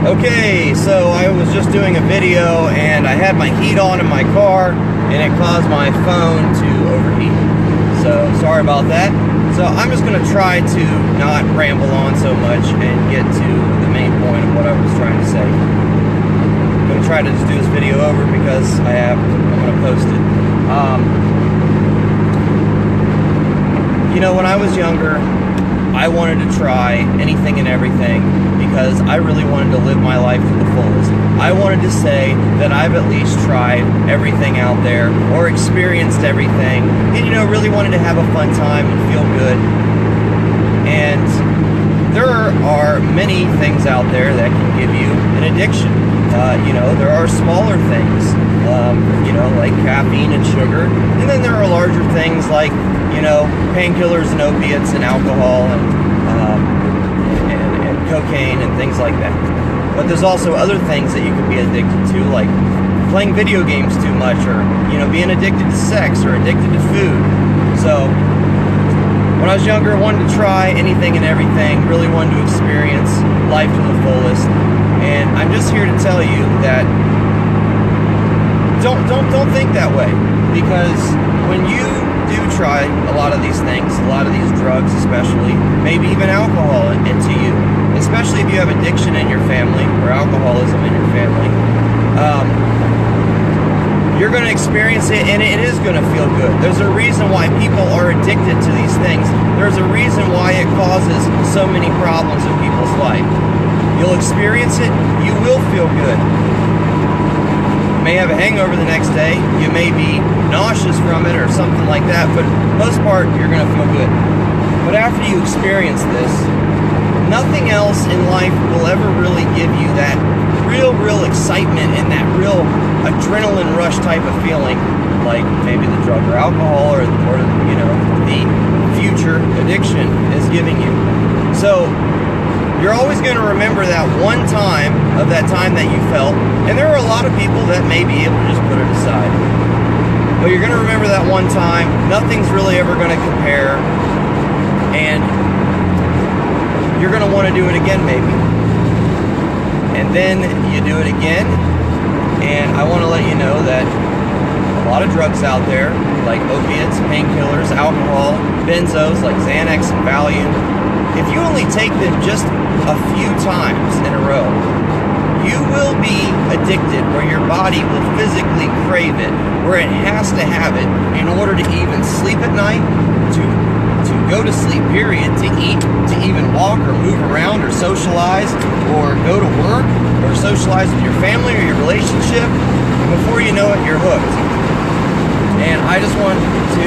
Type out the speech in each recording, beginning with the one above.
Okay, so I was just doing a video and I had my heat on in my car and it caused my phone to overheat. So sorry about that. So I'm just going to try to not ramble on so much and get to the main point of what I was trying to say. I'm going to try to just do this video over because I'm going to post it. When I was younger, I wanted to try anything and everything because I really wanted to live my life to the fullest. I wanted to say that I've at least tried everything out there or experienced everything and, really wanted to have a fun time and feel good. And there are many things out there that can give you an addiction. There are smaller things, like caffeine and sugar. And then there are larger things like, painkillers and opiates and alcohol and cocaine and things like that. But there's also other things that you can be addicted to, like playing video games too much, or being addicted to sex or addicted to food. So when I was younger, I wanted to try anything and everything, really wanted to experience life to the fullest. And I'm just here to tell you that don't think that way, because when you do try a lot of these things, a lot of these drugs especially, maybe even alcohol into you, especially if you have addiction in your family or alcoholism in your family, you're going to experience it and it is going to feel good. There's a reason why people are addicted to these things. There's a reason why it causes so many problems in people's life. You'll experience it, you will feel good. You may have a hangover the next day, you may be nauseous from it or something like that, but most part you're going to feel good. But after you experience this, nothing else in life will ever really give you that real excitement and that real adrenaline rush type of feeling like maybe the drug or alcohol or the future addiction is giving you. So you're always going to remember that one time of that time that you felt, and there are a lot of people that may be able to just put it aside. But you're going to remember that one time. Nothing's really ever going to compare, and you're going to want to do it again maybe. And then you do it again, and I want to let you know that a lot of drugs out there, like opiates, painkillers, alcohol, benzos like Xanax and Valium, if you only take them just a few times in a row, you will be addicted, where your body will physically crave it, where it has to have it in order to even sleep at night, to go to sleep, period, to eat, to even walk or move around or socialize or go to work or socialize with your family or your relationship. And before you know it, you're hooked. And I just want to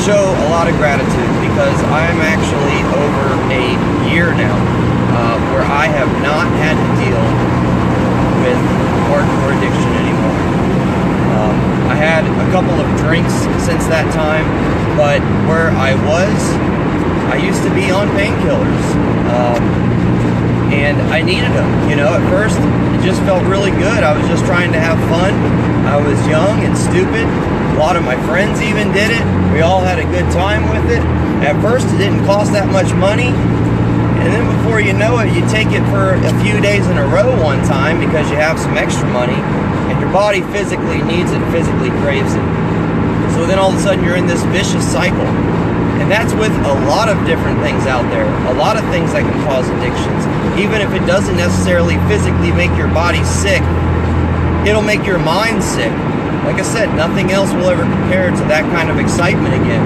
show a lot of gratitude because I'm actually over a year now where I have not had to deal with hardcore addiction anymore. I had a couple of drinks since that time, but where I used to be on painkillers, and I needed them. At first it just felt really good. I was just trying to have fun. I was young and stupid. A lot of my friends even did it. We all had a good time with it. At first it didn't cost that much money, and then before you know it, you take it for a few days in a row one time because you have some extra money, and your body physically needs it, physically craves it. So then all of a sudden you're in this vicious cycle. And that's with a lot of different things out there. A lot of things that can cause addictions. Even if it doesn't necessarily physically make your body sick, it'll make your mind sick. Like I said, nothing else will ever compare to that kind of excitement again.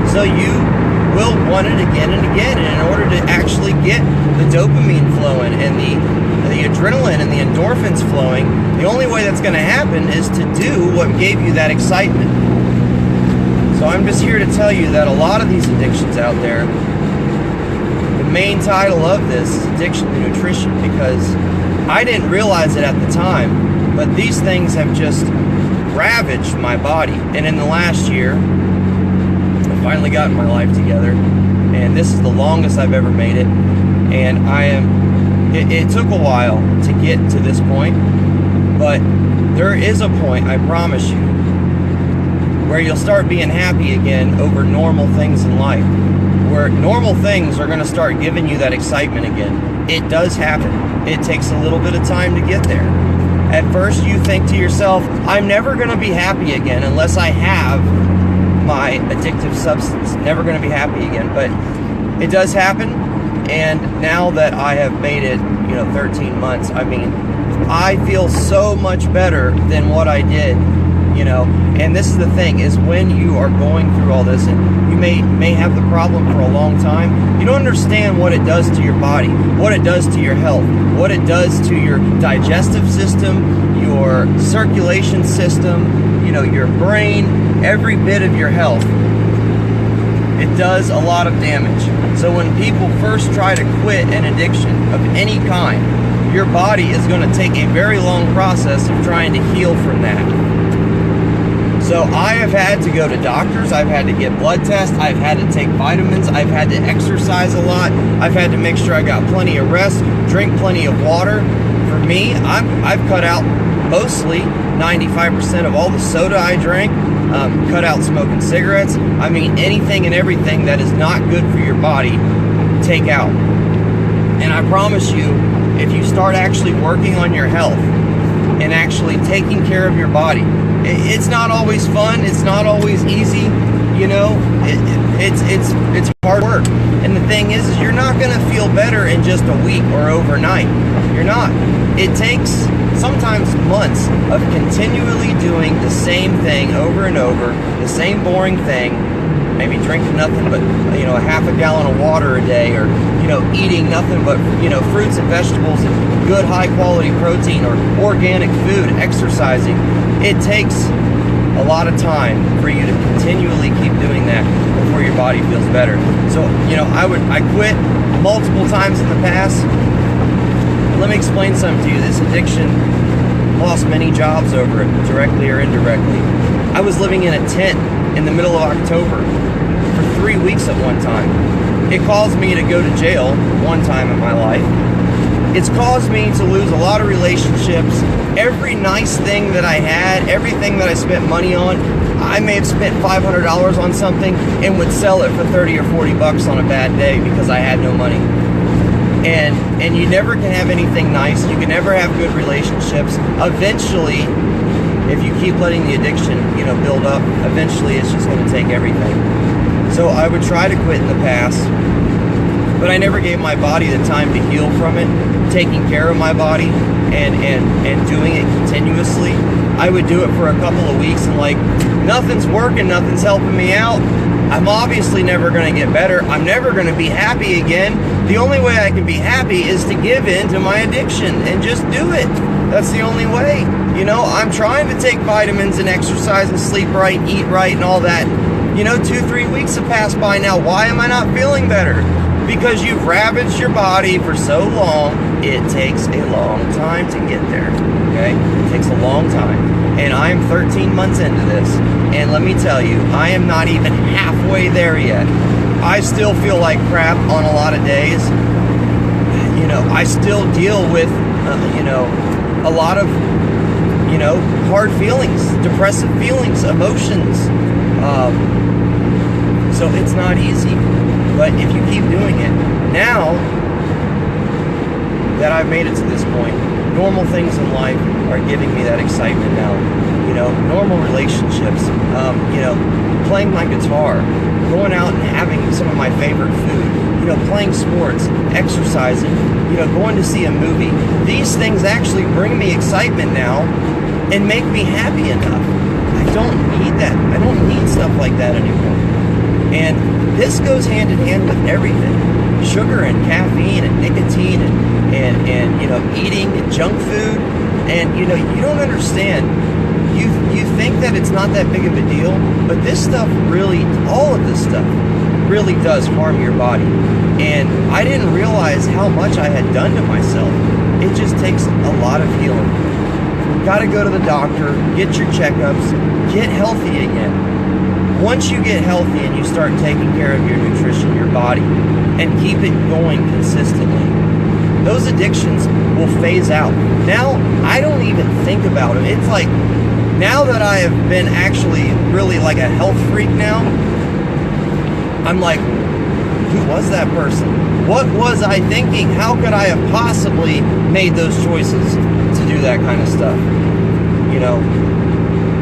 So you will want it again and again. And in order to actually get the dopamine flowing and the adrenaline and the endorphins flowing, the only way that's going to happen is to do what gave you that excitement. So I'm just here to tell you that a lot of these addictions out there, the main title of this is Addiction to Nutrition, because I didn't realize it at the time, but these things have just ravaged my body. And in the last year, I finally gotten my life together, and this is the longest I've ever made it. And it took a while to get to this point, but there is a point, I promise you, where you'll start being happy again over normal things in life. where normal things are going to start giving you that excitement again. It does happen. It takes a little bit of time to get there. At first, you think to yourself, I'm never going to be happy again unless I have my addictive substance. Never going to be happy again. But it does happen. And now that I have made it, 13 months, I mean, I feel so much better than what I did, and this is the thing, is when you are going through all this, and you may have the problem for a long time, you don't understand what it does to your body, what it does to your health, what it does to your digestive system, your circulation system, your brain, every bit of your health. It does a lot of damage. So when people first try to quit an addiction of any kind, your body is going to take a very long process of trying to heal from that. So I have had to go to doctors, I've had to get blood tests, I've had to take vitamins, I've had to exercise a lot, I've had to make sure I got plenty of rest, drink plenty of water. For me, I've cut out mostly 95% of all the soda I drank, cut out smoking cigarettes. I mean, anything and everything that is not good for your body, take out. And I promise you, if you start actually working on your health and actually taking care of your body, it's not always fun, it's not always easy, it's hard work. And the thing is you're not going to feel better in just a week or overnight. You're not. It takes sometimes months of continually doing the same thing over and over, the same boring thing, maybe drinking nothing but, a half a gallon of water a day, or, eating nothing but, fruits and vegetables and good high quality protein or organic food, exercising. It takes a lot of time for you to continually keep doing that before your body feels better. So, I quit multiple times in the past. Let me explain something to you. This addiction, lost many jobs over it, directly or indirectly. I was living in a tent in the middle of October for 3 weeks at one time. It caused me to go to jail one time in my life. It's caused me to lose a lot of relationships. Every nice thing that I had, everything that I spent money on, I may have spent $500 on something and would sell it for 30 or 40 bucks on a bad day because I had no money. And you never can have anything nice. You can never have good relationships. Eventually, if you keep letting the addiction, build up, eventually it's just going to take everything. So I would try to quit in the past, but I never gave my body the time to heal from it, taking care of my body and doing it continuously. I would do it for a couple of weeks and nothing's working, nothing's helping me out. I'm obviously never going to get better. I'm never going to be happy again. The only way I can be happy is to give in to my addiction and just do it. That's the only way. I'm trying to take vitamins and exercise and sleep right, eat right and all that. 2-3 weeks have passed by now. Why am I not feeling better? Because you've ravaged your body for so long. It takes a long time to get there. Okay? It takes a long time. And I am 13 months into this. And let me tell you, I am not even halfway there yet. I still feel like crap on a lot of days. I still deal with, a lot of, hard feelings, depressive feelings, emotions. So it's not easy. But if you keep doing it, now that I've made it to this point, normal things in life are giving me that excitement now. Normal relationships, playing my guitar, going out and having some of my favorite food, playing sports, exercising, going to see a movie. These things actually bring me excitement now and make me happy enough. I don't need that. I don't need stuff like that anymore. And this goes hand in hand with everything. Sugar and caffeine and nicotine and eating junk food. And, you don't understand. You think that it's not that big of a deal, but this stuff really, all of this stuff really does harm your body. And I didn't realize how much I had done to myself. It just takes a lot of healing. Got to go to the doctor, get your checkups, get healthy again. Once you get healthy and you start taking care of your nutrition, your body, and keep it going consistently, those addictions will phase out. Now, I don't even think about it. It's like, now that I have been actually really like a health freak now, I'm like, who was that person? What was I thinking? How could I have possibly made those choices to do that kind of stuff? You know,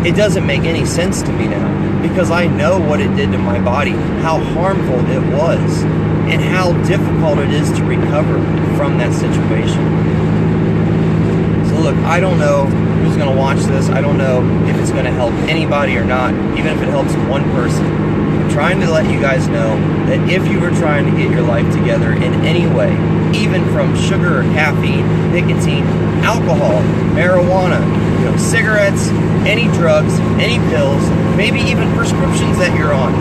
it doesn't make any sense to me now, because I know what it did to my body, how harmful it was, and how difficult it is to recover from that situation. So look, I don't know who's going to watch this. I don't know if it's going to help anybody or not, even if it helps one person. I'm trying to let you guys know that if you are trying to get your life together in any way, even from sugar or caffeine, nicotine, alcohol, marijuana, cigarettes, any drugs, any pills, maybe even prescriptions that you're on,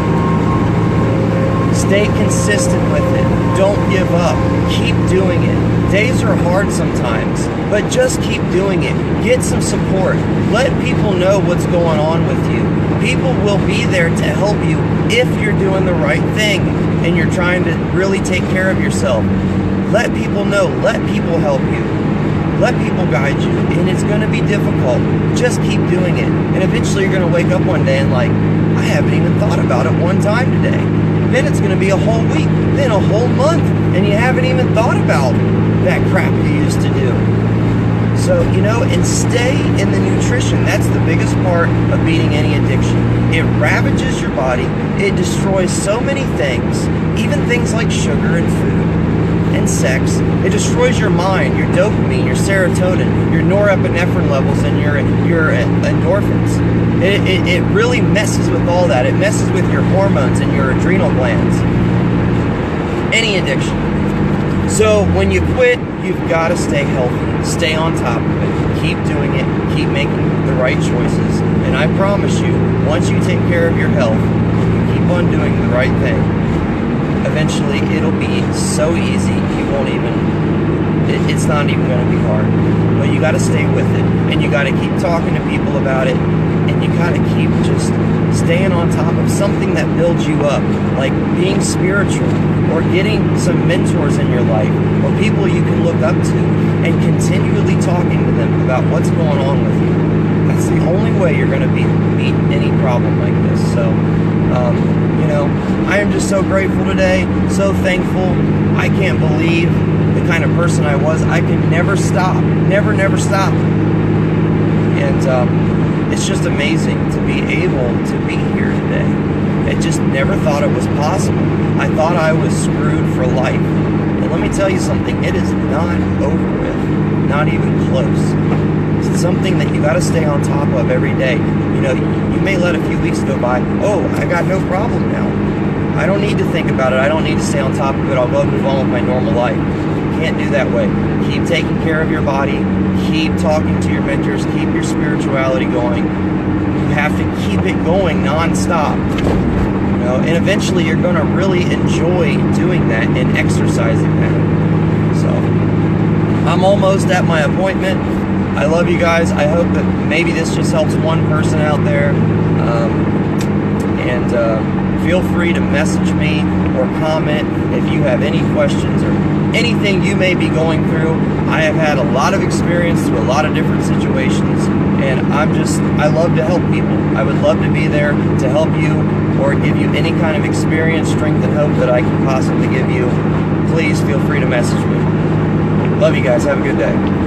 stay consistent with it. Don't give up. Keep doing it. Days are hard sometimes, but just keep doing it. Get some support. Let people know what's going on with you. People will be there to help you if you're doing the right thing and you're trying to really take care of yourself. Let people know. Let people help you. Let people guide you, and it's going to be difficult. Just keep doing it, and eventually you're going to wake up one day and like, I haven't even thought about it one time today. Then it's going to be a whole week, then a whole month, and you haven't even thought about that crap you used to do. So, and stay in the nutrition. That's the biggest part of beating any addiction. It ravages your body. It destroys so many things, even things like sugar and food and sex. It destroys your mind, your dopamine, your serotonin, your norepinephrine levels, and your endorphins. It really messes with all that. It messes with your hormones and your adrenal glands. Any addiction. So when you quit, you've got to stay healthy. Stay on top of it. Keep doing it. Keep making the right choices. And I promise you, once you take care of your health, you keep on doing the right thing, eventually it'll be so easy you won't even, it's not even going to be hard. But you got to stay with it, and you got to keep talking to people about it, and you got to keep just staying on top of something that builds you up, like being spiritual, or getting some mentors in your life, or people you can look up to, and continually talking to them about what's going on with you. That's the only way you're going to beat any problem like this. So, I am just so grateful today, so thankful. I can't believe the kind of person I was. I can never stop, never stop. And it's just amazing to be able to be here today. I just never thought it was possible. I thought I was screwed for life. And let me tell you something, it is not over with, not even close. It's something that you got to stay on top of every day. You may let a few weeks go by. Oh, I got no problem now. I don't need to think about it. I don't need to stay on top of it. I'll go move on with my normal life. You can't do that way. Keep taking care of your body. Keep talking to your mentors. Keep your spirituality going. You have to keep it going nonstop. And eventually you're going to really enjoy doing that and exercising that. So, I'm almost at my appointment. I love you guys. I hope that maybe this just helps one person out there. Feel free to message me or comment if you have any questions or anything you may be going through. I have had a lot of experience through a lot of different situations, and I love to help people. I would love to be there to help you or give you any kind of experience, strength, and hope that I can possibly give you. Please feel free to message me. Love you guys. Have a good day.